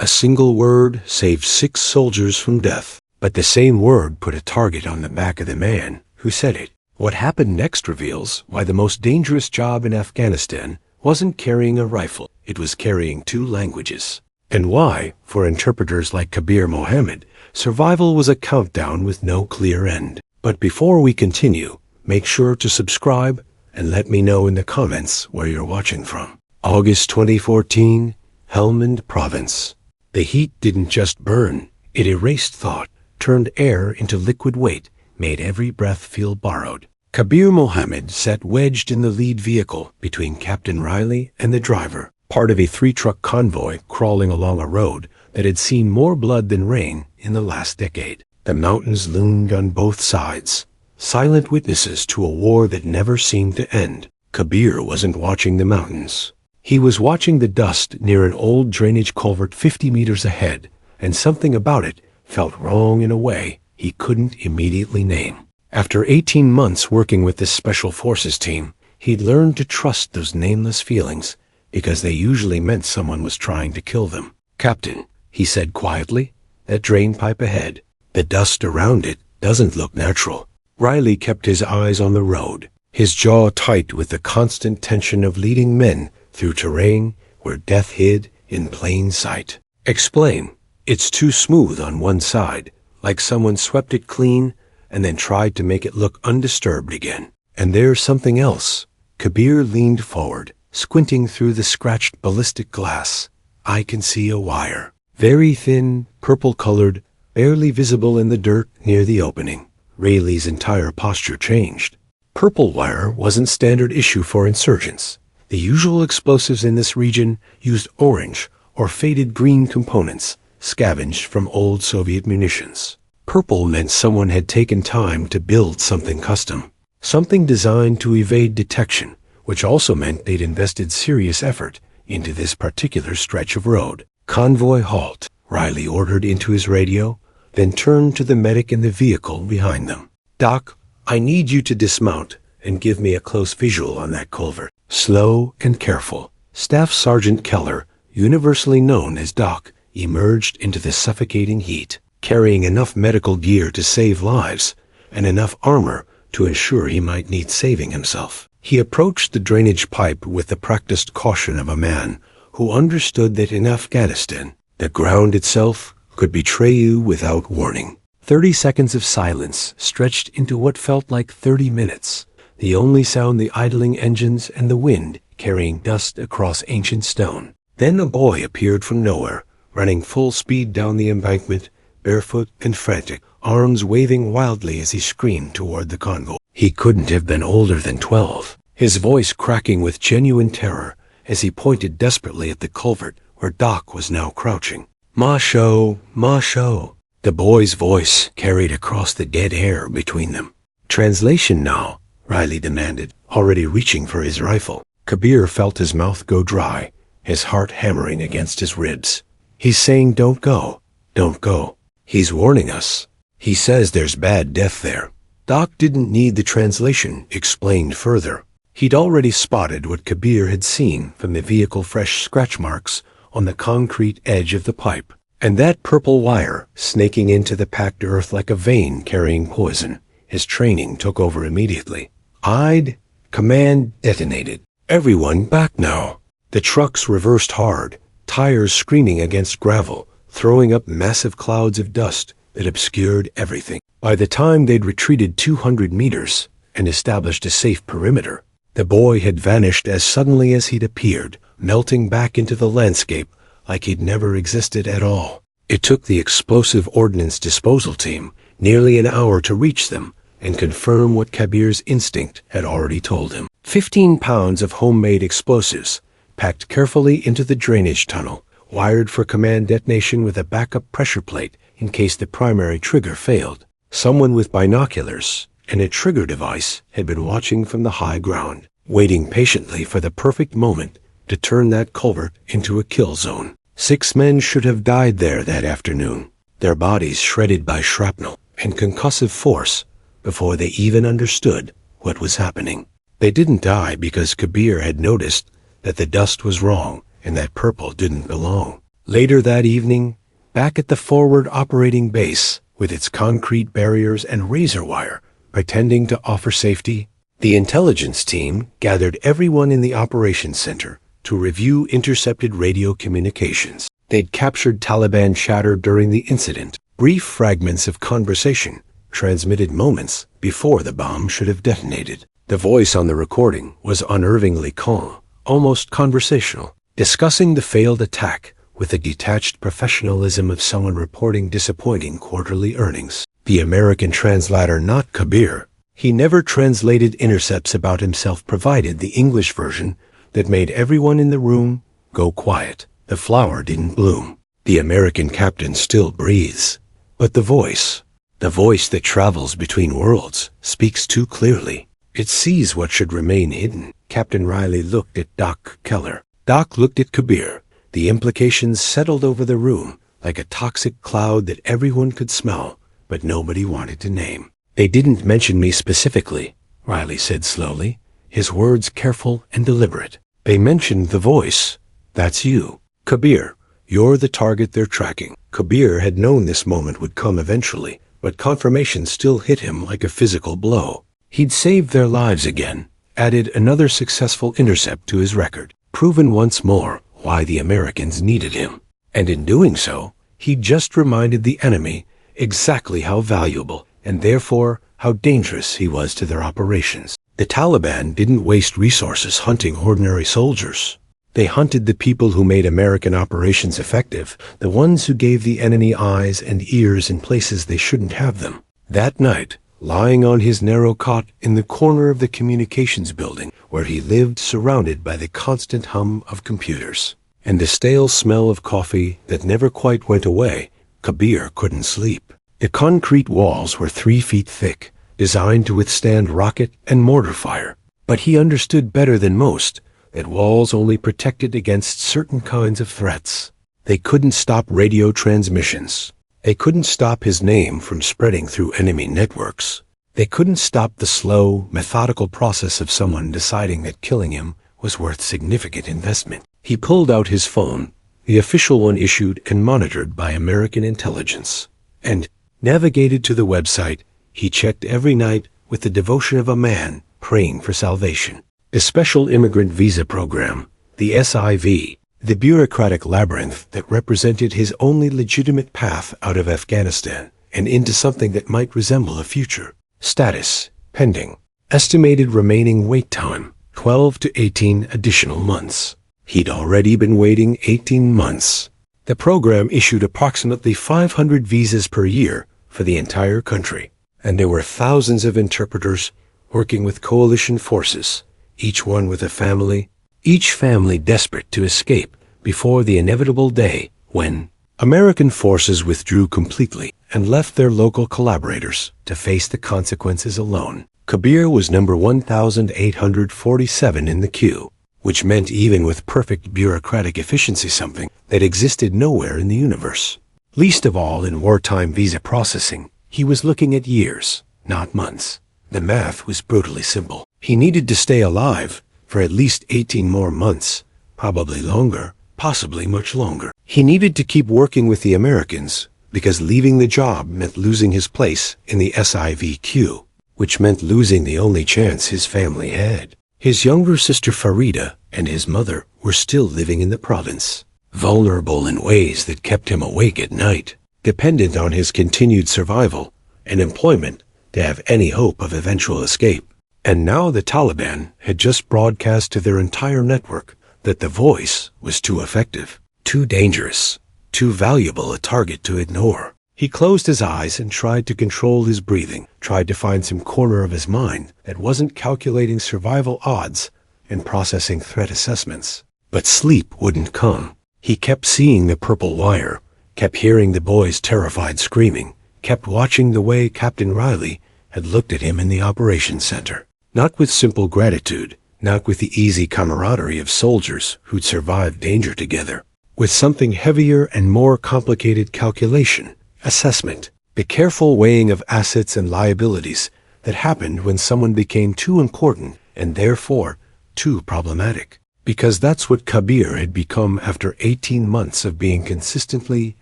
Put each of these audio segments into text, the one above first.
single word saved 6 soldiers from death, but the same word put a target on the back of the man who said it. What happened next reveals why the most dangerous job in Afghanistan wasn't carrying a rifle, it was carrying 2 languages. And why, for interpreters like Kabir Mohammed, survival was a countdown with no clear end. But before we continue, make sure to subscribe and let me know in the comments where you're watching from. August 2014, Helmand Province. The heat didn't just burn, it erased thought, turned air into liquid weight, made every breath feel borrowed. Kabir Mohammed sat wedged in the lead vehicle between Captain Riley and the driver, part of a 3-truck convoy crawling along a road that had seen more blood than rain in the last decade. The mountains loomed on both sides, silent witnesses to a war that never seemed to end. Kabir wasn't watching the mountains. He was watching the dust near an old drainage culvert 50 meters ahead, and something about it felt wrong in a way he couldn't immediately name. After 18 months working with this special forces team, he'd learned to trust those nameless feelings because they usually meant someone was trying to kill them. "Captain," he said quietly, "that drain pipe ahead. The dust around it doesn't look natural." Riley kept his eyes on the road, his jaw tight with the constant tension of leading men through terrain where death hid in plain sight. "Explain." "It's too smooth on one side, like someone swept it clean and then tried to make it look undisturbed again. And there's something else." Kabir leaned forward, squinting through the scratched ballistic glass. "I can see a wire. Very thin, purple-colored, barely visible in the dirt near the opening." Rayleigh's entire posture changed. Purple wire wasn't standard issue for insurgents. The usual explosives in this region used orange or faded green components, scavenged from old Soviet munitions. Purple meant someone had taken time to build something custom, something designed to evade detection, which also meant they'd invested serious effort into this particular stretch of road. "Convoy halt," Riley ordered into his radio, then turned to the medic in the vehicle behind them. "Doc, I need you to dismount and give me a close visual on that culvert." Slow and careful, Staff Sergeant Keller, universally known as Doc, emerged into the suffocating heat, carrying enough medical gear to save lives and enough armor to ensure he might need saving himself. He approached the drainage pipe with the practiced caution of a man who understood that in Afghanistan, the ground itself could betray you without warning. 30 seconds of silence stretched into what felt like 30 minutes, the only sound the idling engines and the wind carrying dust across ancient stone. Then a boy appeared from nowhere, running full speed down the embankment, barefoot and frantic, arms waving wildly as he screamed toward the convoy. He couldn't have been older than 12, his voice cracking with genuine terror as he pointed desperately at the culvert where Doc was now crouching. "Masho, Masho." The boy's voice carried across the dead air between them. "Translation now," Riley demanded, already reaching for his rifle. Kabir felt his mouth go dry, his heart hammering against his ribs. "He's saying don't go, don't go. He's warning us. He says there's bad death there." Doc didn't need the translation explained further. He'd already spotted what Kabir had seen from the vehicle fresh scratch marks on the concrete edge of the pipe, and that purple wire snaking into the packed earth like a vein carrying poison. His training took over immediately. "I'd..." Command detonated. "Everyone back now." The trucks reversed hard, tires screaming against gravel, throwing up massive clouds of dust that obscured everything. By the time they'd retreated 200 meters and established a safe perimeter, the boy had vanished as suddenly as he'd appeared, melting back into the landscape like he'd never existed at all. It took the explosive ordnance disposal team nearly an hour to reach them and confirm what Kabir's instinct had already told him. 15 pounds of homemade explosives, packed carefully into the drainage tunnel, wired for command detonation with a backup pressure plate in case the primary trigger failed. Someone with binoculars and a trigger device had been watching from the high ground, waiting patiently for the perfect moment to turn that culvert into a kill zone. 6 men should have died there that afternoon, their bodies shredded by shrapnel and concussive force before they even understood what was happening. They didn't die because Kabir had noticed that the dust was wrong and that purple didn't belong. Later that evening, back at the forward operating base, with its concrete barriers and razor wire, pretending to offer safety, the intelligence team gathered everyone in the operations center to review intercepted radio communications. They'd captured Taliban chatter during the incident, brief fragments of conversation, transmitted moments before the bomb should have detonated. The voice on the recording was unnervingly calm, almost conversational, discussing the failed attack with the detached professionalism of someone reporting disappointing quarterly earnings. The American translator, not Kabir, he never translated intercepts about himself, provided the English version that made everyone in the room go quiet. The flower didn't bloom. The American captain still breathes. But the voice that travels between worlds, speaks too clearly. It sees what should remain hidden. Captain Riley looked at Doc Keller. Doc looked at Kabir. The implications settled over the room like a toxic cloud that everyone could smell, but nobody wanted to name. They didn't mention me specifically, Riley said slowly, his words careful and deliberate. They mentioned the voice. That's you. Kabir, you're the target they're tracking. Kabir had known this moment would come eventually, but confirmation still hit him like a physical blow. He'd saved their lives again, added another successful intercept to his record, proven once more why the Americans needed him. And in doing so, he just reminded the enemy exactly how valuable and therefore how dangerous he was to their operations. The Taliban didn't waste resources hunting ordinary soldiers. They hunted the people who made American operations effective, the ones who gave the enemy eyes and ears in places they shouldn't have them. That night, lying on his narrow cot in the corner of the communications building where he lived, surrounded by the constant hum of computers and the stale smell of coffee that never quite went away, Kabir couldn't sleep. The concrete walls were 3 feet thick, designed to withstand rocket and mortar fire. But he understood better than most that walls only protected against certain kinds of threats. They couldn't stop radio transmissions. They couldn't stop his name from spreading through enemy networks. They couldn't stop the slow, methodical process of someone deciding that killing him was worth significant investment. He pulled out his phone, the official one issued and monitored by American intelligence, and navigated to the website he checked every night with the devotion of a man praying for salvation. The Special Immigrant Visa Program, the SIV, the bureaucratic labyrinth that represented his only legitimate path out of Afghanistan and into something that might resemble a future. Status, pending. Estimated remaining wait time, 12 to 18 additional months. He'd already been waiting 18 months. The program issued approximately 500 visas per year for the entire country, and there were thousands of interpreters working with coalition forces, each one with a family, each family desperate to escape before the inevitable day when American forces withdrew completely and left their local collaborators to face the consequences alone. Kabir was number 1,847 in the queue, which meant even with perfect bureaucratic efficiency something that existed nowhere in the universe. Least of all in wartime visa processing, he was looking at years, not months. The math was brutally simple. He needed to stay alive for at least 18 more months, probably longer, possibly much longer. He needed to keep working with the Americans because leaving the job meant losing his place in the SIV queue, which meant losing the only chance his family had. His younger sister Farida and his mother were still living in the province, vulnerable in ways that kept him awake at night, dependent on his continued survival and employment to have any hope of eventual escape. And now the Taliban had just broadcast to their entire network that the voice was too effective, too dangerous, too valuable a target to ignore. He closed his eyes and tried to control his breathing, tried to find some corner of his mind that wasn't calculating survival odds and processing threat assessments. But sleep wouldn't come. He kept seeing the purple wire, kept hearing the boys' terrified screaming, kept watching the way Captain Riley had looked at him in the operations center. Not with simple gratitude, not with the easy camaraderie of soldiers who'd survived danger together, with something heavier and more complicated calculation. Assessment, the careful weighing of assets and liabilities that happened when someone became too important and therefore too problematic. because that's what Kabir had become after 18 months of being consistently,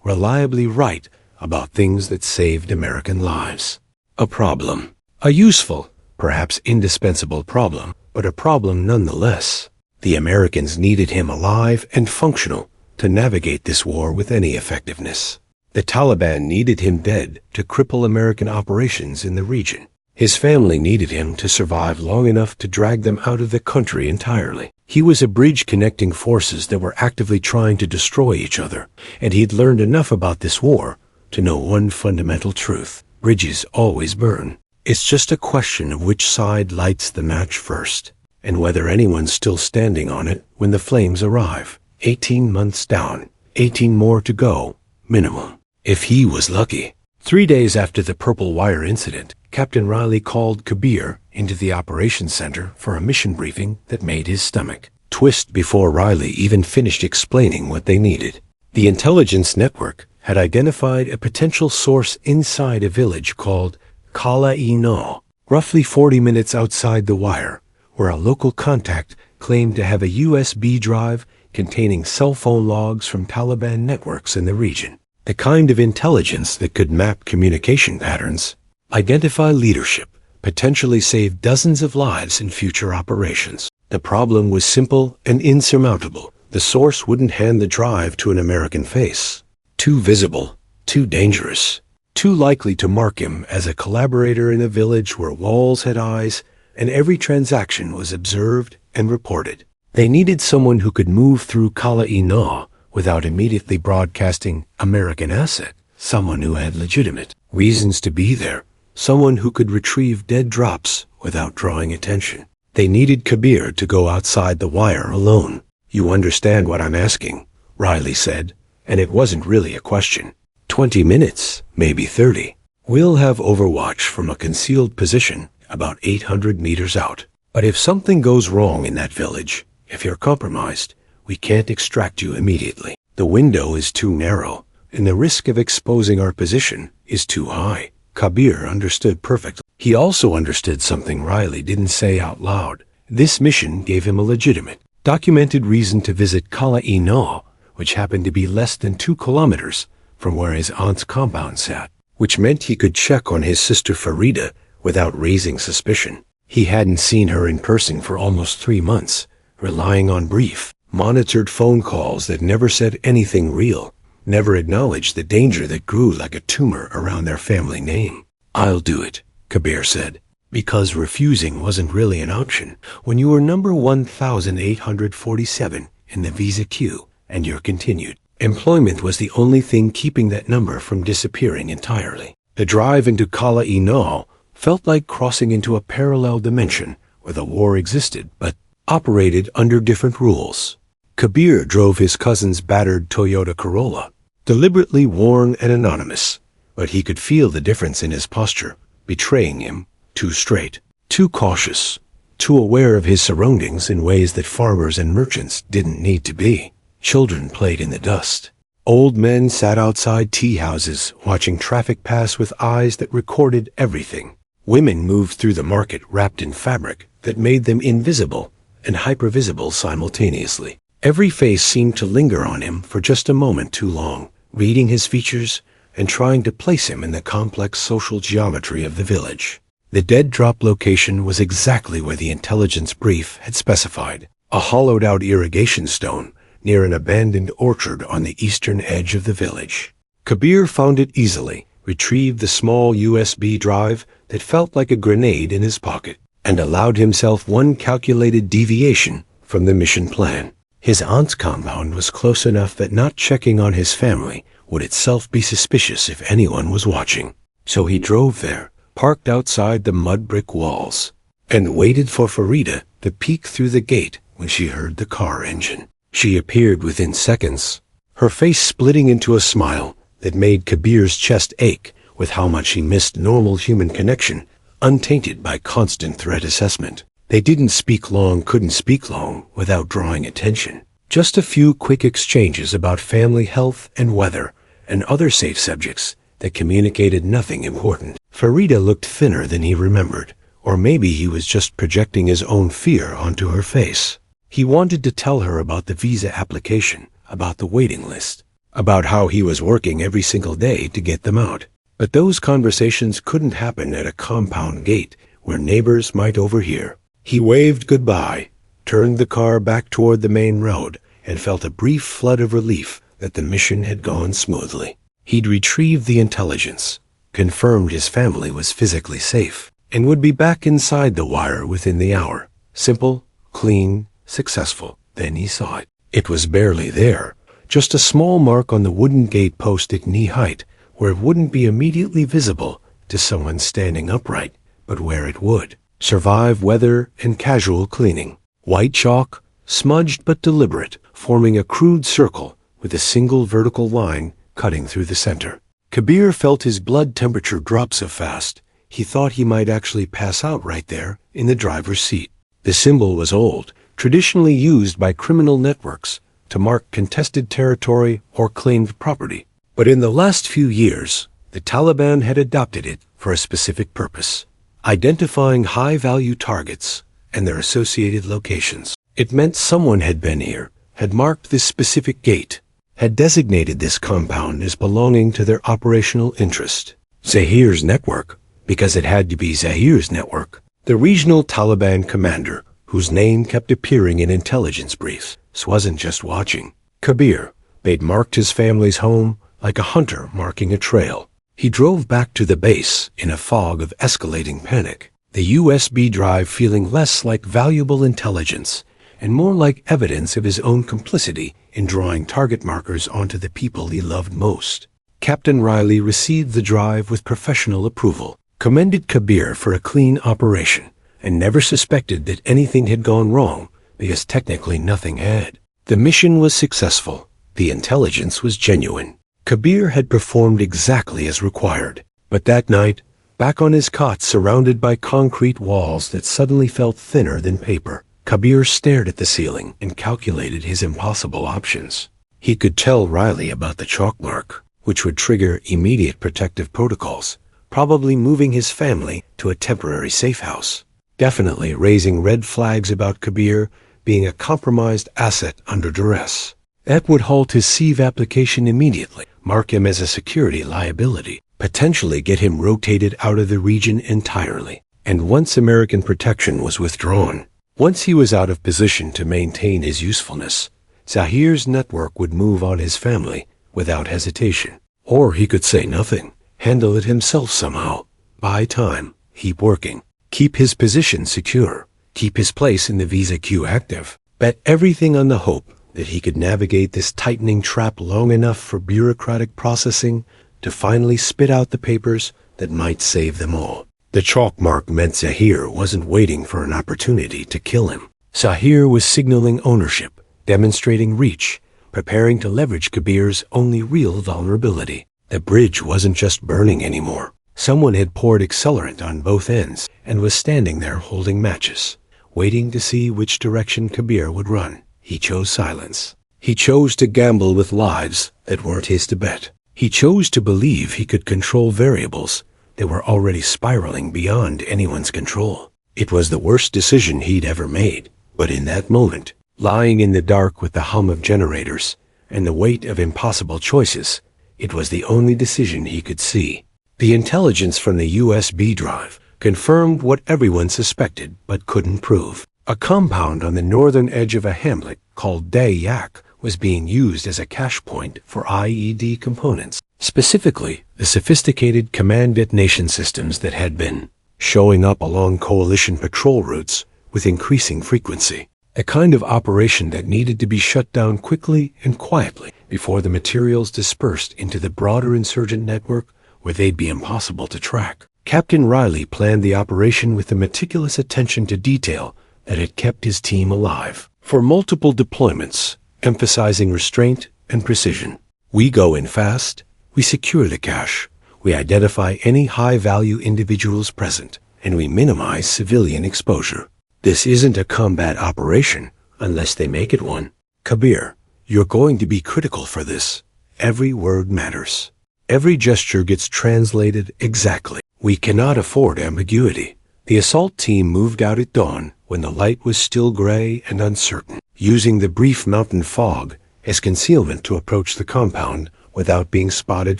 reliably right about things that saved American lives. A problem. A useful, perhaps indispensable problem, but a problem nonetheless. The Americans needed him alive and functional to navigate this war with any effectiveness. The Taliban needed him dead to cripple American operations in the region. His family needed him to survive long enough to drag them out of the country entirely. He was a bridge connecting forces that were actively trying to destroy each other, and he'd learned enough about this war to know one fundamental truth. Bridges always burn. It's just a question of which side lights the match first, and whether anyone's still standing on it when the flames arrive. 18 months down, 18 more to go, minimum. If he was lucky. 3 days after the Purple Wire incident, Captain Riley called Kabir into the operations center for a mission briefing that made his stomach twist before Riley even finished explaining what they needed. The intelligence network had identified a potential source inside a village called Kala-i-No, roughly 40 minutes outside the wire, where a local contact claimed to have a USB drive containing cell phone logs from Taliban networks in the region. The kind of intelligence that could map communication patterns, identify leadership, potentially save dozens of lives in future operations. The problem was simple and insurmountable. The source wouldn't hand the drive to an American face. Too visible, too dangerous, too likely to mark him as a collaborator in a village where walls had eyes and every transaction was observed and reported. They needed someone who could move through Kala-i-No without immediately broadcasting American asset, someone who had legitimate reasons to be there, someone who could retrieve dead drops without drawing attention. They needed Kabir to go outside the wire alone. You understand what I'm asking, Riley said, and it wasn't really a question. 20 minutes, maybe 30. We'll have overwatch from a concealed position about 800 meters out. But if something goes wrong in that village, if you're compromised, we can't extract you immediately. The window is too narrow, and the risk of exposing our position is too high. Kabir understood perfectly. He also understood something Riley didn't say out loud. This mission gave him a legitimate, documented reason to visit Kala-i-No, which happened to be less than 2 kilometers from where his aunt's compound sat, which meant he could check on his sister Farida without raising suspicion. He hadn't seen her in person for almost 3 months, relying on brief, monitored phone calls that never said anything real, never acknowledged the danger that grew like a tumor around their family name. I'll do it, Kabir said, because refusing wasn't really an option when you were number 1,847 in the visa queue and you're continued. Employment was the only thing keeping that number from disappearing entirely. The drive into Kala-i-No felt like crossing into a parallel dimension where the war existed but operated under different rules. Kabir drove his cousin's battered Toyota Corolla, deliberately worn and anonymous, but he could feel the difference in his posture, betraying him. Too straight, too cautious, too aware of his surroundings in ways that farmers and merchants didn't need to be. Children played in the dust. Old men sat outside tea houses watching traffic pass with eyes that recorded everything. Women moved through the market wrapped in fabric that made them invisible and hypervisible simultaneously. Every face seemed to linger on him for just a moment too long, reading his features and trying to place him in the complex social geometry of the village. The dead drop location was exactly where the intelligence brief had specified, a hollowed-out irrigation stone near an abandoned orchard on the eastern edge of the village. Kabir found it easily, retrieved the small USB drive that felt like a grenade in his pocket, and allowed himself one calculated deviation from the mission plan. His aunt's compound was close enough that not checking on his family would itself be suspicious if anyone was watching. So he drove there, parked outside the mud brick walls, and waited for Farida to peek through the gate when she heard the car engine. She appeared within seconds, her face splitting into a smile that made Kabir's chest ache with how much he missed normal human connection, untainted by constant threat assessment. They didn't speak long, couldn't speak long without drawing attention. Just a few quick exchanges about family health and weather and other safe subjects that communicated nothing important. Farida looked thinner than he remembered, or maybe he was just projecting his own fear onto her face. He wanted to tell her about the visa application, about the waiting list, about how he was working every single day to get them out. But those conversations couldn't happen at a compound gate where neighbors might overhear. He waved goodbye, turned the car back toward the main road, and felt a brief flood of relief that the mission had gone smoothly. He'd retrieved the intelligence, confirmed his family was physically safe, and would be back inside the wire within the hour. Simple, clean, successful. Then he saw it. It was barely there, just a small mark on the wooden gate post at knee height, where it wouldn't be immediately visible to someone standing upright, but where it would survive weather and casual cleaning. White chalk, smudged but deliberate, forming a crude circle with a single vertical line cutting through the center. Kabir felt his blood temperature drop so fast, he thought he might actually pass out right there in the driver's seat. The symbol was old, traditionally used by criminal networks to mark contested territory or claimed property. But in the last few years, the Taliban had adopted it for a specific purpose, identifying high-value targets and their associated locations. It meant someone had been here, had marked this specific gate, had designated this compound as belonging to their operational interest. Zahir's network, because it had to be Zahir's network. The regional Taliban commander, whose name kept appearing in intelligence briefs, wasn't just watching. Kabir, they'd marked his family's home like a hunter marking a trail. He drove back to the base in a fog of escalating panic, the USB drive feeling less like valuable intelligence and more like evidence of his own complicity in drawing target markers onto the people he loved most. Captain Riley received the drive with professional approval, commended Kabir for a clean operation, and never suspected that anything had gone wrong because technically nothing had. The mission was successful. The intelligence was genuine. Kabir had performed exactly as required. But that night, back on his cot surrounded by concrete walls that suddenly felt thinner than paper, Kabir stared at the ceiling and calculated his impossible options. He could tell Riley about the chalk mark, which would trigger immediate protective protocols, probably moving his family to a temporary safe house. Definitely raising red flags about Kabir being a compromised asset under duress. That would halt his sieve application immediately, mark him as a security liability, potentially get him rotated out of the region entirely. And once American protection was withdrawn, once he was out of position to maintain his usefulness, Zahir's network would move on his family without hesitation. Or he could say nothing, handle it himself somehow, buy time, keep working, keep his position secure, keep his place in the visa queue active, bet everything on the hope that he could navigate this tightening trap long enough for bureaucratic processing to finally spit out the papers that might save them all. The chalk mark meant Zahir wasn't waiting for an opportunity to kill him. Zahir was signaling ownership, demonstrating reach, preparing to leverage Kabir's only real vulnerability. The bridge wasn't just burning anymore. Someone had poured accelerant on both ends and was standing there holding matches, waiting to see which direction Kabir would run. He chose silence. He chose to gamble with lives that weren't his to bet. He chose to believe he could control variables that were already spiraling beyond anyone's control. It was the worst decision he'd ever made, but in that moment, lying in the dark with the hum of generators and the weight of impossible choices, it was the only decision he could see. The intelligence from the USB drive confirmed what everyone suspected but couldn't prove. A compound on the northern edge of a hamlet called Dayak was being used as a cache point for IED components, specifically the sophisticated command detonation systems that had been showing up along coalition patrol routes with increasing frequency. A kind of operation that needed to be shut down quickly and quietly before the materials dispersed into the broader insurgent network where they'd be impossible to track. Captain Riley planned the operation with the meticulous attention to detail that had kept his team alive. For multiple deployments, emphasizing restraint and precision. We go in fast, we secure the cache, we identify any high-value individuals present, and we minimize civilian exposure. This isn't a combat operation unless they make it one. Kabir, you're going to be critical for this. Every word matters. Every gesture gets translated exactly. We cannot afford ambiguity. The assault team moved out at dawn when the light was still gray and uncertain, using the brief mountain fog as concealment to approach the compound without being spotted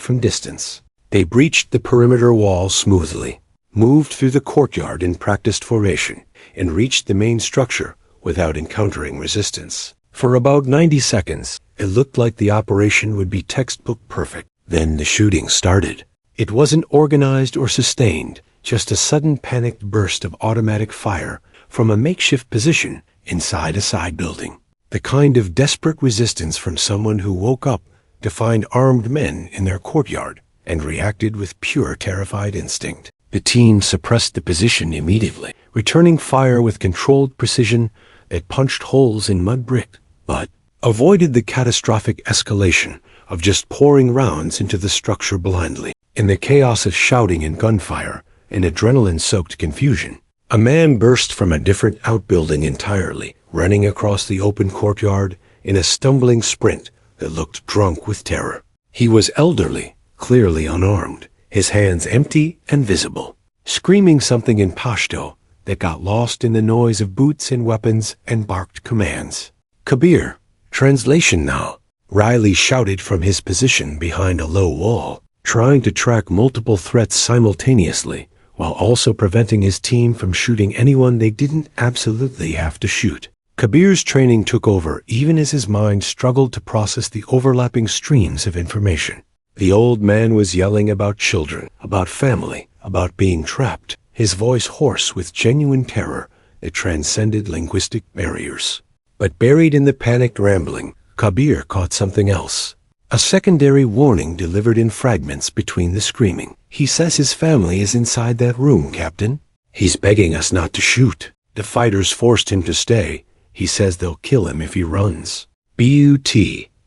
from distance. They breached the perimeter wall smoothly, moved through the courtyard in practiced formation, and reached the main structure without encountering resistance. For about 90 seconds, it looked like the operation would be textbook perfect. Then the shooting started. It wasn't organized or sustained, just a sudden panicked burst of automatic fire from a makeshift position inside a side building. The kind of desperate resistance from someone who woke up to find armed men in their courtyard and reacted with pure terrified instinct. The team suppressed the position immediately, returning fire with controlled precision that punched holes in mud brick, but avoided the catastrophic escalation of just pouring rounds into the structure blindly. In the chaos of shouting and gunfire and adrenaline-soaked confusion, a man burst from a different outbuilding entirely, running across the open courtyard in a stumbling sprint that looked drunk with terror. He was elderly, clearly unarmed, his hands empty and visible, screaming something in Pashto that got lost in the noise of boots and weapons and barked commands. "Kabir, translation now," Riley shouted from his position behind a low wall, trying to track multiple threats simultaneously, while also preventing his team from shooting anyone they didn't absolutely have to shoot. Kabir's training took over even as his mind struggled to process the overlapping streams of information. The old man was yelling about children, about family, about being trapped, his voice hoarse with genuine terror that transcended linguistic barriers. But buried in the panicked rambling, Kabir caught something else. A secondary warning delivered in fragments between the screaming. "He says his family is inside that room, Captain. He's begging us not to shoot. The fighters forced him to stay. He says they'll kill him if he runs." "But,"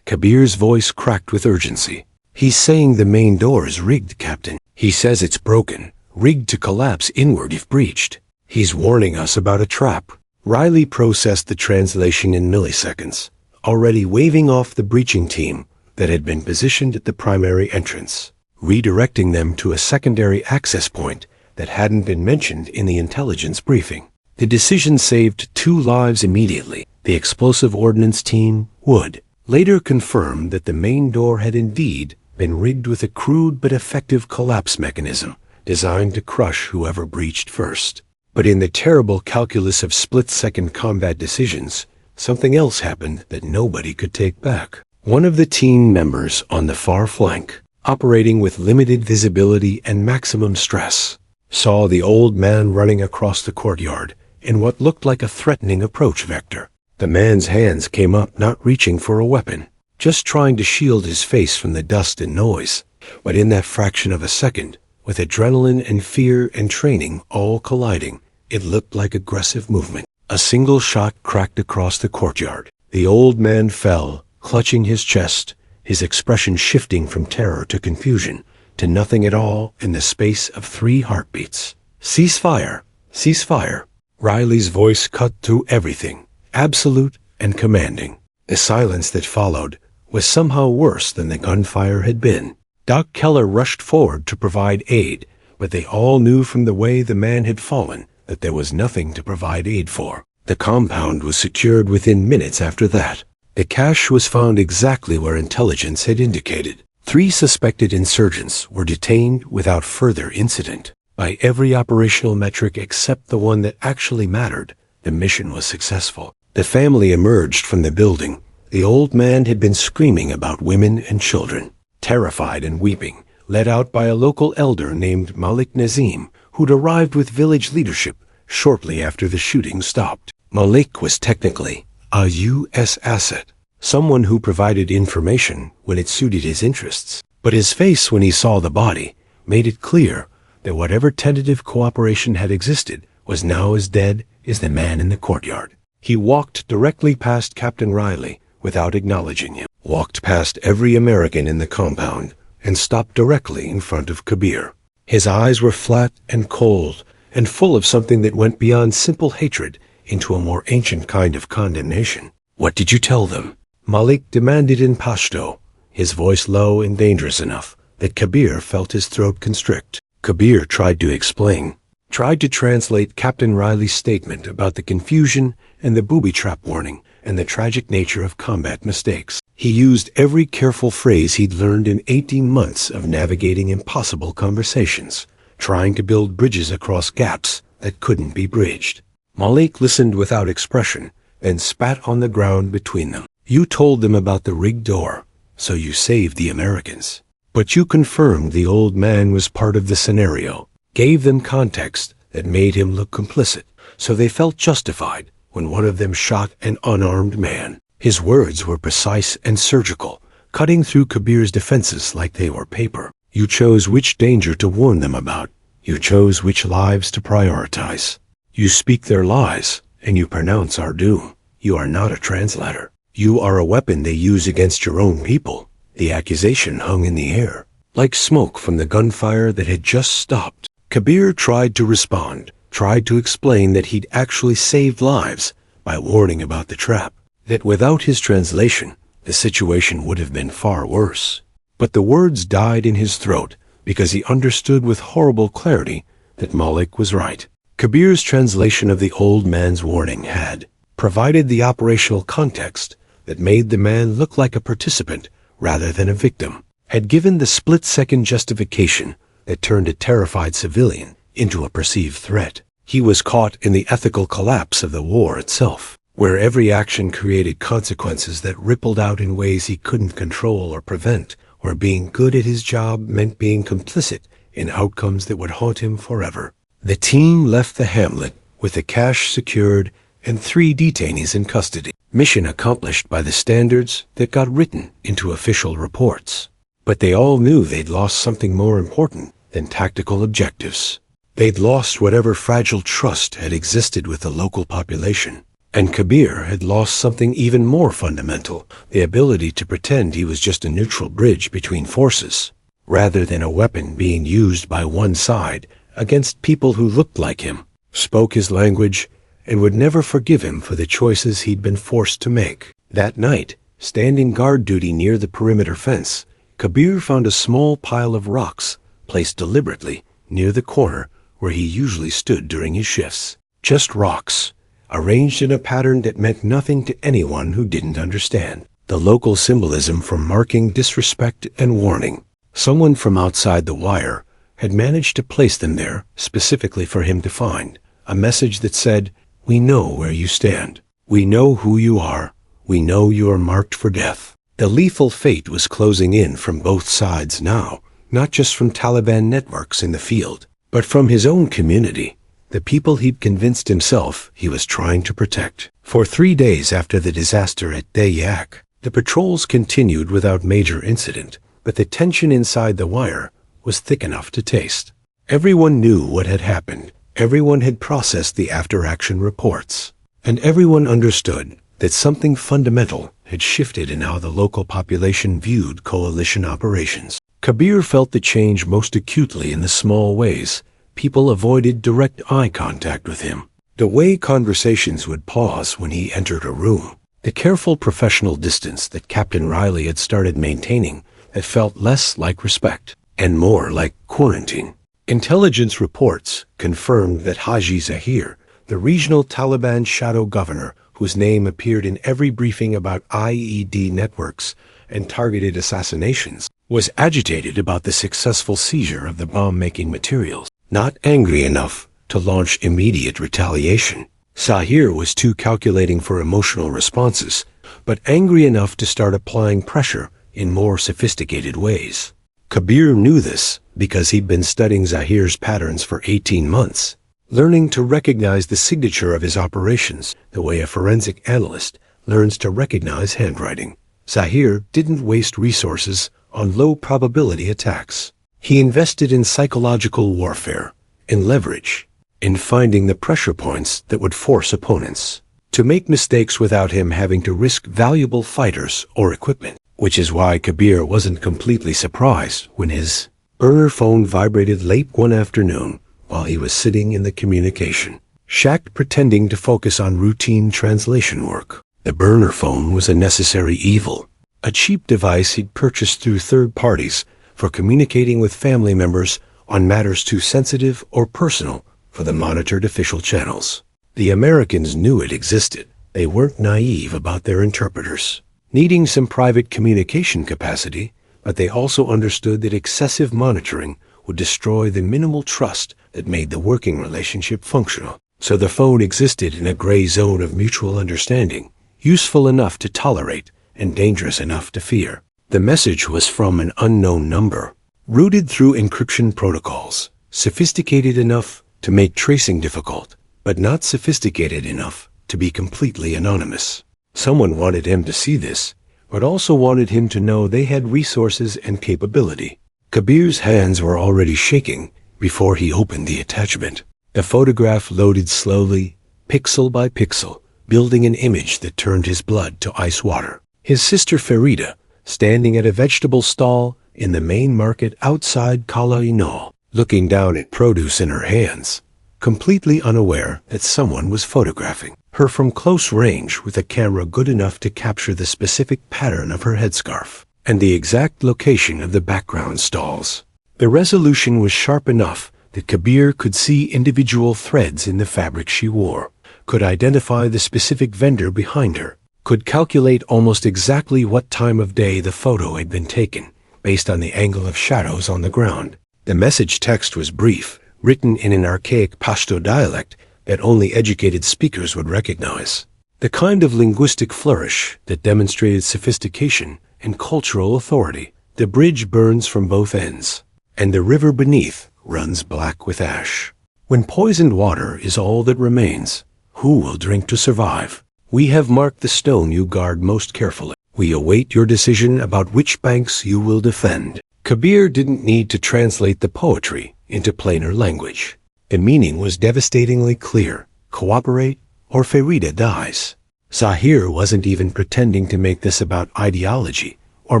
Kabir's voice cracked with urgency. "He's saying the main door is rigged, Captain. He says it's broken, rigged to collapse inward if breached. He's warning us about a trap." Riley processed the translation in milliseconds, already waving off the breaching team that had been positioned at the primary entrance, redirecting them to a secondary access point that hadn't been mentioned in the intelligence briefing. The decision saved 2 lives immediately. The explosive ordnance team would later confirm that the main door had indeed been rigged with a crude but effective collapse mechanism designed to crush whoever breached first. But in the terrible calculus of split-second combat decisions, something else happened that nobody could take back. One of the team members on the far flank, operating with limited visibility and maximum stress, saw the old man running across the courtyard in what looked like a threatening approach vector. The man's hands came up, not reaching for a weapon, just trying to shield his face from the dust and noise. But in that fraction of a second, with adrenaline and fear and training all colliding, it looked like aggressive movement. A single shot cracked across the courtyard. The old man fell, clutching his chest, his expression shifting from terror to confusion, to nothing at all in the space of 3 heartbeats. "Cease fire! Cease fire!" Riley's voice cut through everything, absolute and commanding. The silence that followed was somehow worse than the gunfire had been. Doc Keller rushed forward to provide aid, but they all knew from the way the man had fallen that there was nothing to provide aid for. The compound was secured within minutes after that. The cache was found exactly where intelligence had indicated. 3 suspected insurgents were detained without further incident. By every operational metric except the one that actually mattered, the mission was successful. The family emerged from the building. The old man had been screaming about women and children, terrified and weeping, led out by a local elder named Malik Nazim, who'd arrived with village leadership shortly after the shooting stopped. Malik was technically a U.S. asset, someone who provided information when it suited his interests. But his face when he saw the body made it clear that whatever tentative cooperation had existed was now as dead as the man in the courtyard. He walked directly past Captain Riley without acknowledging him, walked past every American in the compound, and stopped directly in front of Kabir. His eyes were flat and cold and full of something that went beyond simple hatred into a more ancient kind of condemnation. "What did you tell them?" Malik demanded in Pashto, his voice low and dangerous enough that Kabir felt his throat constrict. Kabir tried to explain. tried to translate Captain Riley's statement about the confusion and the booby trap warning and the tragic nature of combat mistakes. He used every careful phrase he'd learned in 18 months of navigating impossible conversations, trying to build bridges across gaps that couldn't be bridged. Malik listened without expression, then spat on the ground between them. You told them about the rigged door, so you saved the Americans. But you confirmed the old man was part of the scenario, gave them context that made him look complicit, so they felt justified when one of them shot an unarmed man. His words were precise and surgical, cutting through Kabir's defenses like they were paper. You chose which danger to warn them about. You chose which lives to prioritize. You speak their lies, and you pronounce our doom. You are not a translator. You are a weapon they use against your own people. The accusation hung in the air, like smoke from the gunfire that had just stopped. Kabir tried to respond, tried to explain that he'd actually saved lives by warning about the trap, that without his translation, the situation would have been far worse. But the words died in his throat because he understood with horrible clarity that Malik was right. Kabir's translation of the old man's warning had provided the operational context that made the man look like a participant rather than a victim, had given the split-second justification that turned a terrified civilian into a perceived threat. He was caught in the ethical collapse of the war itself, where every action created consequences that rippled out in ways he couldn't control or prevent, where being good at his job meant being complicit in outcomes that would haunt him forever. The team left the hamlet with the cash secured and 3 detainees in custody. Mission accomplished by the standards that got written into official reports. But they all knew they'd lost something more important than tactical objectives. They'd lost whatever fragile trust had existed with the local population. And Kabir had lost something even more fundamental, the ability to pretend he was just a neutral bridge between forces, rather than a weapon being used by one side against people who looked like him, spoke his language, and would never forgive him for the choices he'd been forced to make. That night, standing guard duty near the perimeter fence, Kabir found a small pile of rocks placed deliberately near the corner where he usually stood during his shifts. Just rocks, arranged in a pattern that meant nothing to anyone who didn't understand. The local symbolism for marking disrespect and warning. Someone from outside the wire had managed to place them there specifically for him to find. A message that said, "We know where you stand. We know who you are. We know you are marked for death." The lethal fate was closing in from both sides now, not just from Taliban networks in the field, but from his own community, the people he'd convinced himself he was trying to protect. For 3 days after the disaster at Dayak, the patrols continued without major incident, but the tension inside the wire was thick enough to taste. Everyone knew what had happened. Everyone had processed the after-action reports, and everyone understood that something fundamental had shifted in how the local population viewed coalition operations. Kabir felt the change most acutely in the small ways people avoided direct eye contact with him, the way conversations would pause when he entered a room, the careful professional distance that Captain Riley had started maintaining that felt less like respect and more like quarantine. Intelligence reports confirmed that Haji Zahir, the regional Taliban shadow governor whose name appeared in every briefing about IED networks and targeted assassinations, was agitated about the successful seizure of the bomb-making materials, not angry enough to launch immediate retaliation. Zahir was too calculating for emotional responses, but angry enough to start applying pressure in more sophisticated ways. Kabir knew this because he'd been studying Zahir's patterns for 18 months, learning to recognize the signature of his operations the way a forensic analyst learns to recognize handwriting. Zahir didn't waste resources on low-probability attacks. He invested in psychological warfare, in leverage, in finding the pressure points that would force opponents to make mistakes without him having to risk valuable fighters or equipment. Which is why Kabir wasn't completely surprised when his burner phone vibrated late one afternoon while he was sitting in the communication shack pretending to focus on routine translation work. The burner phone was a necessary evil, a cheap device he'd purchased through third parties for communicating with family members on matters too sensitive or personal for the monitored official channels. The Americans knew it existed. They weren't naive about their interpreters, needing some private communication capacity, but they also understood that excessive monitoring would destroy the minimal trust that made the working relationship functional. So the phone existed in a gray zone of mutual understanding, useful enough to tolerate and dangerous enough to fear. The message was from an unknown number, routed through encryption protocols, sophisticated enough to make tracing difficult, but not sophisticated enough to be completely anonymous. Someone wanted him to see this, but also wanted him to know they had resources and capability. Kabir's hands were already shaking before he opened the attachment. The photograph loaded slowly, pixel by pixel, building an image that turned his blood to ice water. His sister Farida, standing at a vegetable stall in the main market outside Kalainol, looking down at produce in her hands, completely unaware that someone was photographing her from close range with a camera good enough to capture the specific pattern of her headscarf and the exact location of the background stalls. The resolution was sharp enough that Kabir could see individual threads in the fabric she wore, could identify the specific vendor behind her, could calculate almost exactly what time of day the photo had been taken, based on the angle of shadows on the ground. The message text was brief, written in an archaic Pashto dialect that only educated speakers would recognize. The kind of linguistic flourish that demonstrated sophistication and cultural authority. The bridge burns from both ends, and the river beneath runs black with ash. When poisoned water is all that remains, who will drink to survive? We have marked the stone you guard most carefully. We await your decision about which banks you will defend. Kabir didn't need to translate the poetry into plainer language. The meaning was devastatingly clear. Cooperate, or Farida dies. Zahir wasn't even pretending to make this about ideology or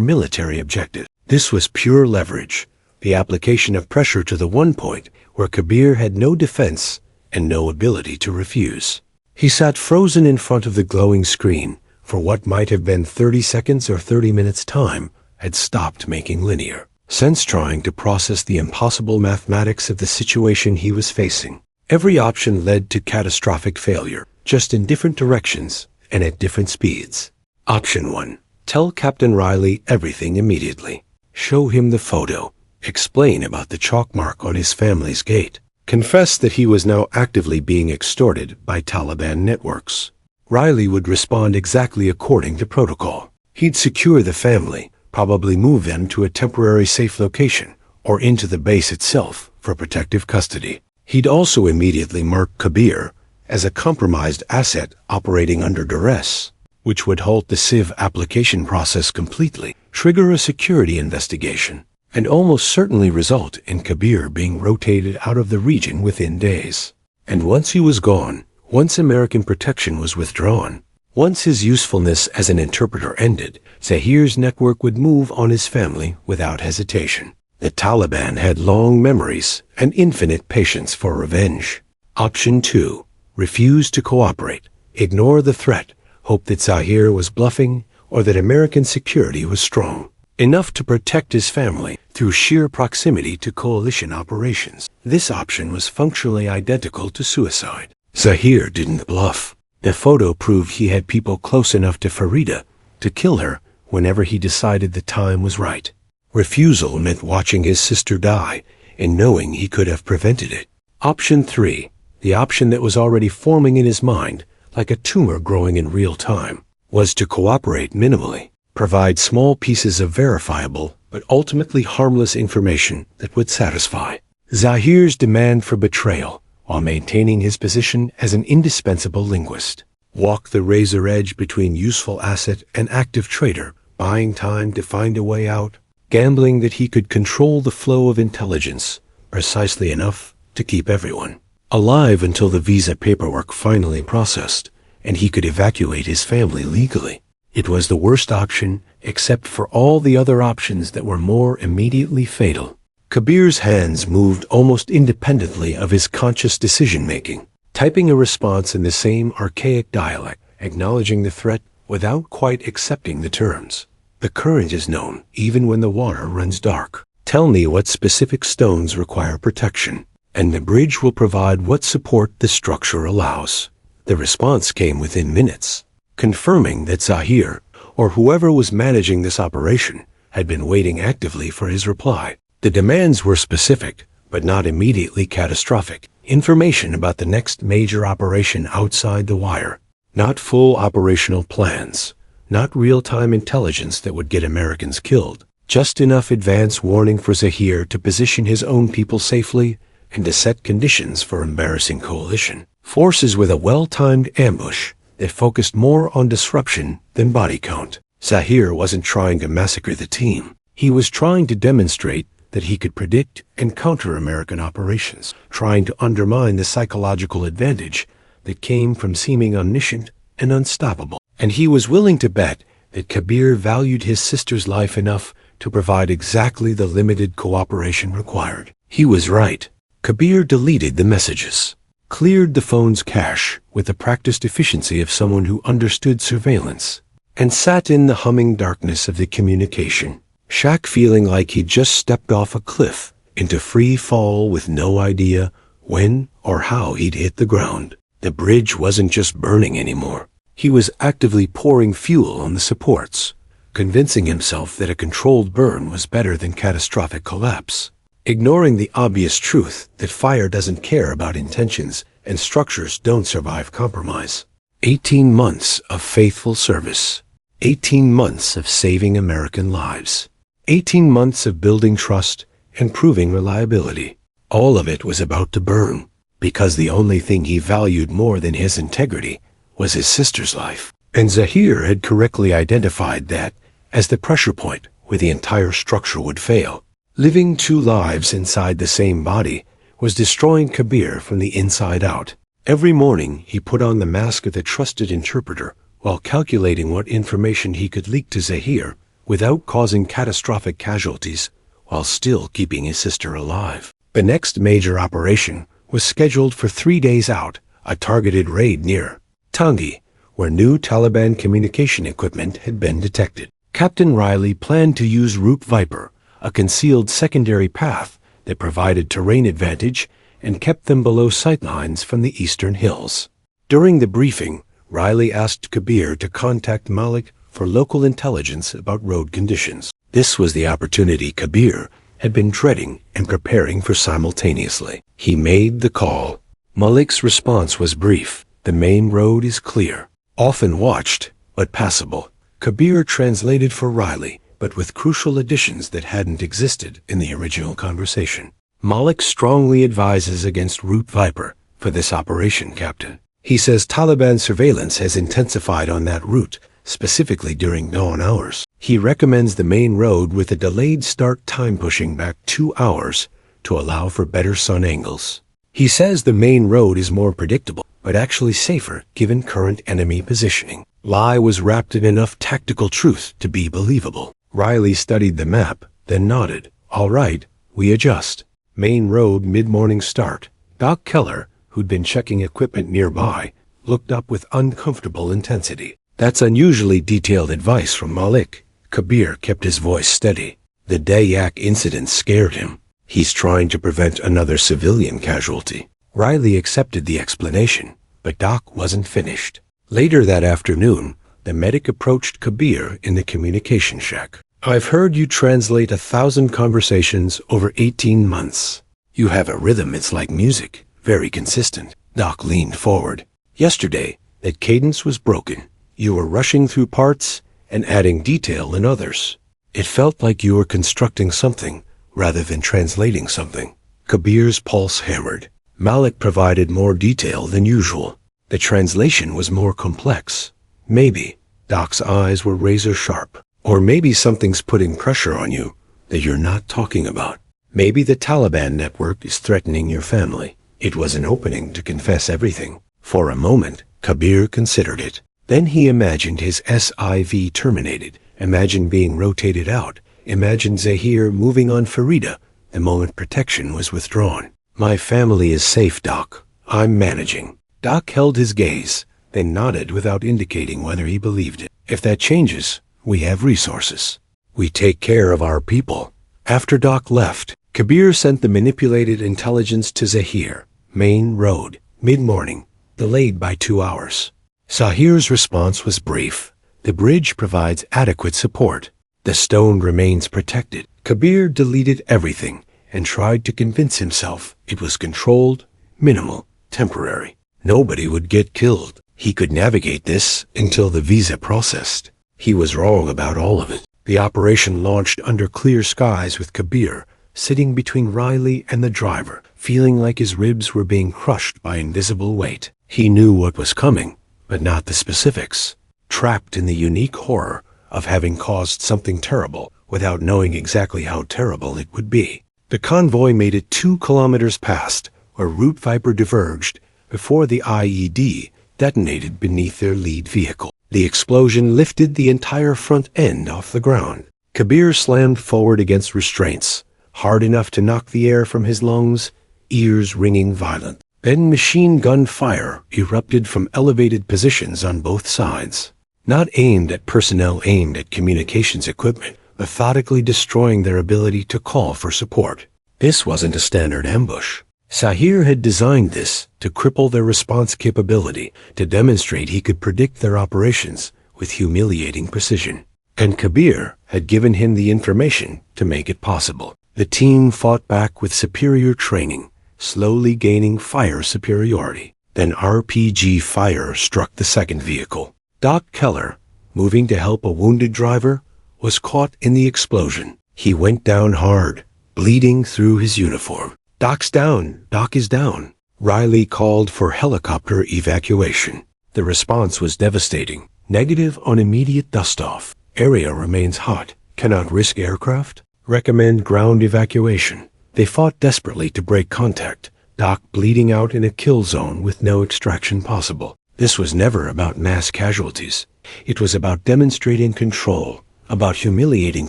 military objective. This was pure leverage, the application of pressure to the one point where Kabir had no defense and no ability to refuse. He sat frozen in front of the glowing screen, for what might have been 30 seconds or 30 minutes time had stopped making linear sense, trying to process the impossible mathematics of the situation he was facing. Every option led to catastrophic failure, just in different directions and at different speeds. Option 1. Tell Captain Riley everything immediately. Show him the photo. Explain about the chalk mark on his family's gate. Confess that he was now actively being extorted by Taliban networks. Riley would respond exactly according to protocol. He'd secure the family, probably move them to a temporary safe location or into the base itself for protective custody. He'd also immediately mark Kabir as a compromised asset operating under duress, which would halt the Civ application process completely, trigger a security investigation, and almost certainly result in Kabir being rotated out of the region within days. And once he was gone, once American protection was withdrawn, once his usefulness as an interpreter ended, Zahir's network would move on his family without hesitation. The Taliban had long memories and infinite patience for revenge. Option 2. Refuse to cooperate. Ignore the threat. Hope that Zahir was bluffing or that American security was strong enough to protect his family through sheer proximity to coalition operations. This option was functionally identical to suicide. Zahir didn't bluff. The photo proved he had people close enough to Farida to kill her whenever he decided the time was right. Refusal meant watching his sister die and knowing he could have prevented it. Option 3, the option that was already forming in his mind, like a tumor growing in real time, was to cooperate minimally, provide small pieces of verifiable but ultimately harmless information that would satisfy Zahir's demand for betrayal while maintaining his position as an indispensable linguist. Walk the razor edge between useful asset and active traitor, buying time to find a way out, gambling that he could control the flow of intelligence precisely enough to keep everyone alive until the visa paperwork finally processed and he could evacuate his family legally. It was the worst option except for all the other options that were more immediately fatal. Kabir's hands moved almost independently of his conscious decision-making, typing a response in the same archaic dialect, acknowledging the threat without quite accepting the terms. The current is known even when the water runs dark. Tell me what specific stones require protection. and the bridge will provide what support the structure allows. The response came within minutes, confirming that Zahir, or whoever was managing this operation, had been waiting actively for his reply. The demands were specific, but not immediately catastrophic. Information about the next major operation outside the wire. Not full operational plans. Not real-time intelligence that would get Americans killed. Just enough advance warning for Zahir to position his own people safely and to set conditions for embarrassing coalition. Forces with a well-timed ambush that focused more on disruption than body count. Zahir wasn't trying to massacre the team. He was trying to demonstrate that he could predict and counter American operations, trying to undermine the psychological advantage that came from seeming omniscient and unstoppable. And he was willing to bet that Kabir valued his sister's life enough to provide exactly the limited cooperation required. He was right. Kabir deleted the messages, cleared the phone's cache with the practiced efficiency of someone who understood surveillance, and sat in the humming darkness of the communication shack feeling like he'd just stepped off a cliff into free fall with no idea when or how he'd hit the ground. The bridge wasn't just burning anymore. He was actively pouring fuel on the supports, convincing himself that a controlled burn was better than catastrophic collapse, ignoring the obvious truth that fire doesn't care about intentions and structures don't survive compromise. 18 months of faithful service. 18 months of saving American lives. 18 months of building trust and proving reliability. All of it was about to burn, because the only thing he valued more than his integrity was his sister's life. And Zahir had correctly identified that as the pressure point where the entire structure would fail. Living two lives inside the same body was destroying Kabir from the inside out. Every morning he put on the mask of the trusted interpreter while calculating what information he could leak to Zahir without causing catastrophic casualties while still keeping his sister alive. The next major operation was scheduled for 3 days out, a targeted raid near Tangi, where new Taliban communication equipment had been detected. Captain Riley planned to use Route Viper, a concealed secondary path that provided terrain advantage and kept them below sightlines from the eastern hills. During the briefing, Riley asked Kabir to contact Malik for local intelligence about road conditions. This was the opportunity Kabir had been dreading and preparing for simultaneously. He made the call. Malik's response was brief. The main road is clear. Often watched, but passable. Kabir translated for Riley, but with crucial additions that hadn't existed in the original conversation. Malik strongly advises against Route Viper for this operation, Captain. He says Taliban surveillance has intensified on that route, specifically during dawn hours. He recommends the main road with a delayed start time pushing back 2 hours to allow for better sun angles. He says the main road is more predictable, but actually safer given current enemy positioning. Lie was wrapped in enough tactical truth to be believable. Riley studied the map, then nodded. All right, we adjust. Main road mid-morning start. Doc Keller, who'd been checking equipment nearby, looked up with uncomfortable intensity. That's unusually detailed advice from Malik. Kabir kept his voice steady. The Dayak incident scared him. He's trying to prevent another civilian casualty. Riley accepted the explanation, but Doc wasn't finished. Later that afternoon, the medic approached Kabir in the communication shack. I've heard you translate 1,000 conversations over 18 months. You have a rhythm, it's like music, very consistent. Doc leaned forward. Yesterday, that cadence was broken. You were rushing through parts and adding detail in others. It felt like you were constructing something rather than translating something. Kabir's pulse hammered. Malik provided more detail than usual. The translation was more complex. Maybe. Doc's eyes were razor sharp. Or maybe something's putting pressure on you that you're not talking about. Maybe the Taliban network is threatening your family. It was an opening to confess everything. For a moment, Kabir considered it. Then he imagined his SIV terminated, imagined being rotated out, imagined Zahir moving on Farida the moment protection was withdrawn. My family is safe, Doc. I'm managing. Doc held his gaze, then nodded without indicating whether he believed it. If that changes, we have resources. We take care of our people. After Doc left, Kabir sent the manipulated intelligence to Zahir, main road, mid-morning, delayed by 2 hours. Zahir's response was brief. The bridge provides adequate support. The stone remains protected. Kabir deleted everything and tried to convince himself it was controlled, minimal, temporary. Nobody would get killed. He could navigate this until the visa processed. He was wrong about all of it. The operation launched under clear skies with Kabir sitting between Riley and the driver, feeling like his ribs were being crushed by invisible weight. He knew what was coming, but not the specifics. Trapped in the unique horror of having caused something terrible without knowing exactly how terrible it would be. The convoy made it 2 kilometers past where Route Viper diverged before the IED detonated beneath their lead vehicle. The explosion lifted the entire front end off the ground. Kabir slammed forward against restraints, hard enough to knock the air from his lungs, ears ringing violent. Then machine gun fire erupted from elevated positions on both sides, not aimed at personnel, aimed at communications equipment, methodically destroying their ability to call for support. This wasn't a standard ambush. Zahir had designed this to cripple their response capability, to demonstrate he could predict their operations with humiliating precision. And Kabir had given him the information to make it possible. The team fought back with superior training, slowly gaining fire superiority. Then RPG fire struck the second vehicle. Doc Keller, moving to help a wounded driver, was caught in the explosion. He went down hard, bleeding through his uniform. Doc's down. Doc is down. Riley called for helicopter evacuation. The response was devastating. Negative on immediate dust-off. Area remains hot. Cannot risk aircraft. Recommend ground evacuation. They fought desperately to break contact. Doc bleeding out in a kill zone with no extraction possible. This was never about mass casualties. It was about demonstrating control, about humiliating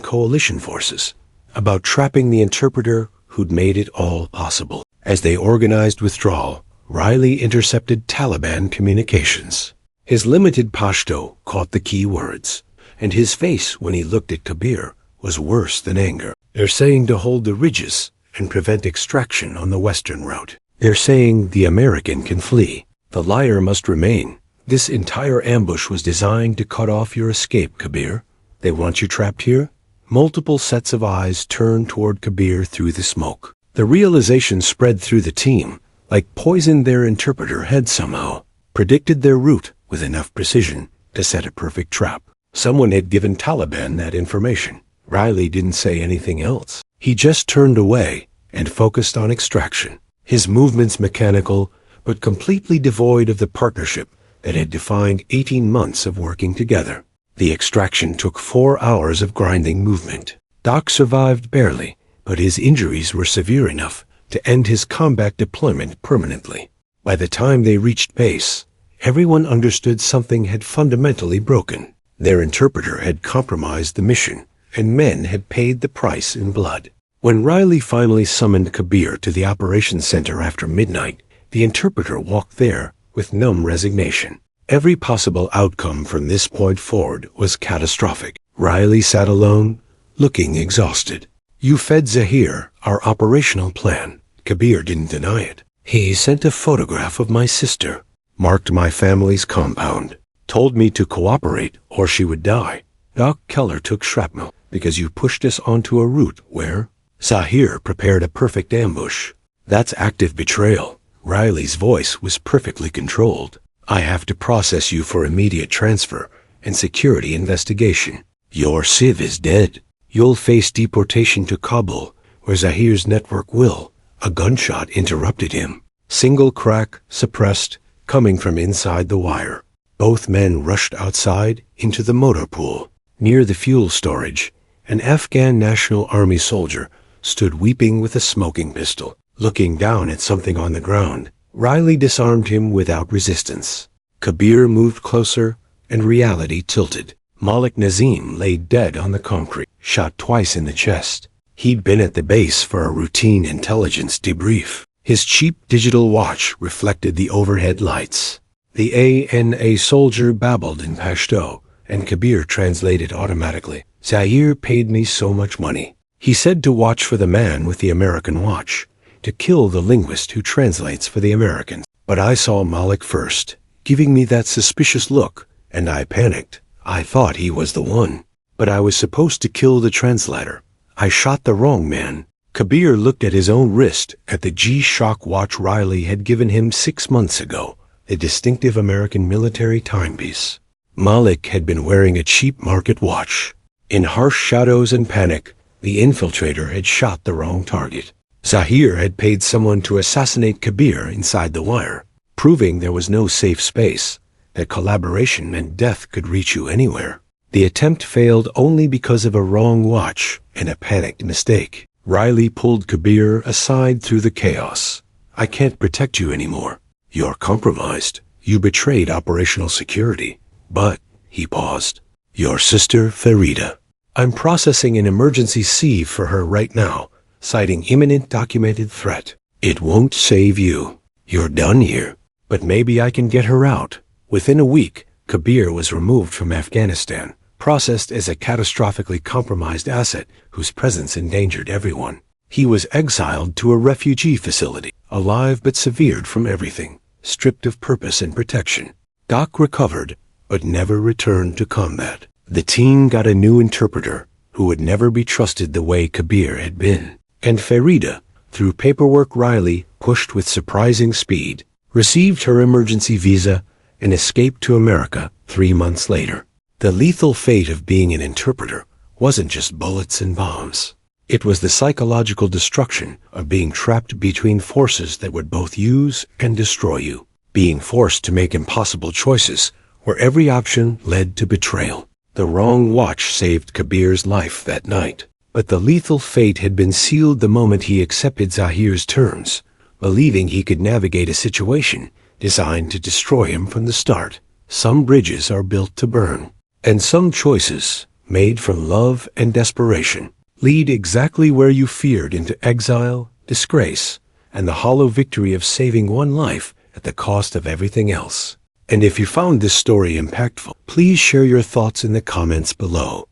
coalition forces, about trapping the interpreter who'd made it all possible. As they organized withdrawal, Riley intercepted Taliban communications. His limited Pashto caught the key words, and his face when he looked at Kabir was worse than anger. They're saying to hold the ridges and prevent extraction on the western route. They're saying the American can flee. The liar must remain. This entire ambush was designed to cut off your escape, Kabir. They want you trapped here? Multiple sets of eyes turned toward Kabir through the smoke. The realization spread through the team, like poison their interpreter had somehow predicted their route with enough precision to set a perfect trap. Someone had given Taliban that information. Riley didn't say anything else. He just turned away and focused on extraction. His movements mechanical, but completely devoid of the partnership that had defined 18 months of working together. The extraction took 4 hours of grinding movement. Doc survived barely, but his injuries were severe enough to end his combat deployment permanently. By the time they reached base, everyone understood something had fundamentally broken. Their interpreter had compromised the mission, and men had paid the price in blood. When Riley finally summoned Kabir to the operations center after midnight, the interpreter walked there with numb resignation. Every possible outcome from this point forward was catastrophic. Riley sat alone, looking exhausted. You fed Zahir our operational plan. Kabir didn't deny it. He sent a photograph of my sister, marked my family's compound, told me to cooperate or she would die. Doc Keller took shrapnel because you pushed us onto a route where Zahir prepared a perfect ambush. That's active betrayal. Riley's voice was perfectly controlled. I have to process you for immediate transfer and security investigation. Your Civ is dead. You'll face deportation to Kabul, where Zahir's network will. A gunshot interrupted him. Single crack, suppressed, coming from inside the wire. Both men rushed outside into the motor pool. Near the fuel storage, an Afghan National Army soldier stood weeping with a smoking pistol, looking down at something on the ground. Riley disarmed him without resistance. Kabir moved closer, and reality tilted. Malik Nazim lay dead on the concrete, shot twice in the chest. He'd been at the base for a routine intelligence debrief. His cheap digital watch reflected the overhead lights. The ANA soldier babbled in Pashto, and Kabir translated automatically. Zahir paid me so much money. He said to watch for the man with the American watch, to kill the linguist who translates for the Americans. But I saw Malik first, giving me that suspicious look, and I panicked. I thought he was the one. But I was supposed to kill the translator. I shot the wrong man. Kabir looked at his own wrist, at the G-Shock watch Riley had given him 6 months ago, a distinctive American military timepiece. Malik had been wearing a cheap market watch. In harsh shadows and panic, the infiltrator had shot the wrong target. Zahir had paid someone to assassinate Kabir inside the wire, proving there was no safe space, that collaboration and death could reach you anywhere. The attempt failed only because of a wrong watch and a panicked mistake. Riley pulled Kabir aside through the chaos. I can't protect you anymore. You're compromised. You betrayed operational security. But, he paused, your sister Farida. I'm processing an emergency sieve for her right now, citing imminent documented threat. It won't save you. You're done here. But maybe I can get her out. Within a week, Kabir was removed from Afghanistan, processed as a catastrophically compromised asset whose presence endangered everyone. He was exiled to a refugee facility, alive but severed from everything, stripped of purpose and protection. Doc recovered, but never returned to combat. The team got a new interpreter who would never be trusted the way Kabir had been. And Farida, through paperwork Riley pushed with surprising speed, received her emergency visa and escaped to America 3 months later. The lethal fate of being an interpreter wasn't just bullets and bombs. It was the psychological destruction of being trapped between forces that would both use and destroy you, being forced to make impossible choices where every option led to betrayal. The wrong watch saved Kabir's life that night, but the lethal fate had been sealed the moment he accepted Zahir's terms, believing he could navigate a situation designed to destroy him from the start. Some bridges are built to burn, and some choices, made from love and desperation, lead exactly where you feared, into exile, disgrace, and the hollow victory of saving one life at the cost of everything else. And if you found this story impactful, please share your thoughts in the comments below.